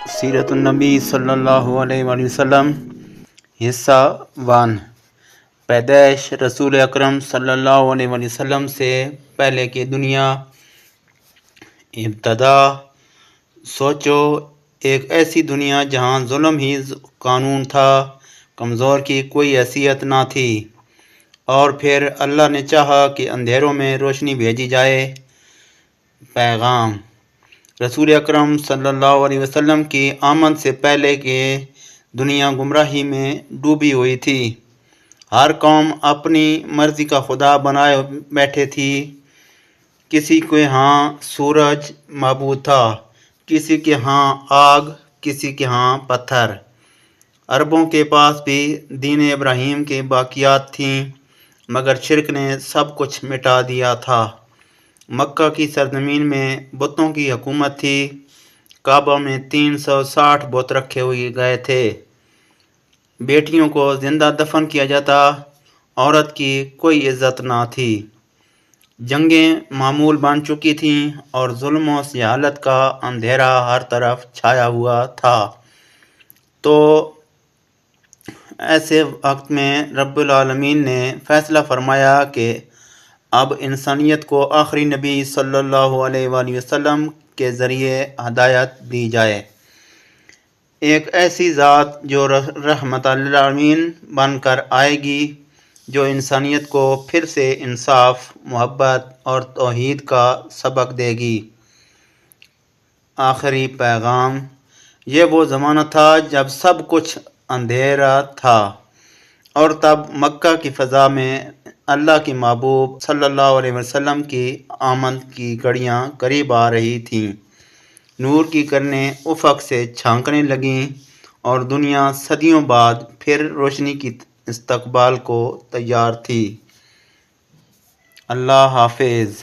سیرت النبی صلی اللہ علیہ وآلہ وسلم حصہ 1 پیدائش رسول اکرم صلی اللہ علیہ وآلہ وسلم سے پہلے کی دنیا۔ ابتدا سوچو، ایک ایسی دنیا جہاں ظلم ہی قانون تھا، کمزور کی کوئی حیثیت نہ تھی، اور پھر اللہ نے چاہا کہ اندھیروں میں روشنی بھیجی جائے۔ پیغام: رسول اکرم صلی اللہ علیہ وسلم کی آمد سے پہلے کہ دنیا گمراہی میں ڈوبی ہوئی تھی، ہر قوم اپنی مرضی کا خدا بنائے بیٹھے تھی۔ کسی کے ہاں سورج معبود تھا، کسی کے ہاں آگ، کسی کے ہاں پتھر۔ عربوں کے پاس بھی دین ابراہیم کی باقیات تھیں، مگر شرک نے سب کچھ مٹا دیا تھا۔ مکہ کی سرزمین میں بتوں کی حکومت تھی، کعبہ میں 360 بت رکھے ہوئے گئے تھے۔ بیٹیوں کو زندہ دفن کیا جاتا، عورت کی کوئی عزت نہ تھی۔ جنگیں معمول بن چکی تھیں اور ظلم و جہالت کا اندھیرا ہر طرف چھایا ہوا تھا۔ تو ایسے وقت میں رب العالمین نے فیصلہ فرمایا کہ اب انسانیت کو آخری نبی صلی اللہ علیہ وآلہ وسلم کے ذریعے ہدایت دی جائے، ایک ایسی ذات جو رحمت للعالمین بن کر آئے گی، جو انسانیت کو پھر سے انصاف، محبت اور توحید کا سبق دے گی۔ آخری پیغام: یہ وہ زمانہ تھا جب سب کچھ اندھیرا تھا، اور تب مکہ کی فضا میں اللہ کے محبوب صلی اللہ علیہ وسلم کی آمد کی گھڑیاں قریب آ رہی تھیں۔ نور کی کرنیں افق سے چھانکنے لگیں اور دنیا صدیوں بعد پھر روشنی کی استقبال کو تیار تھی۔ اللہ حافظ۔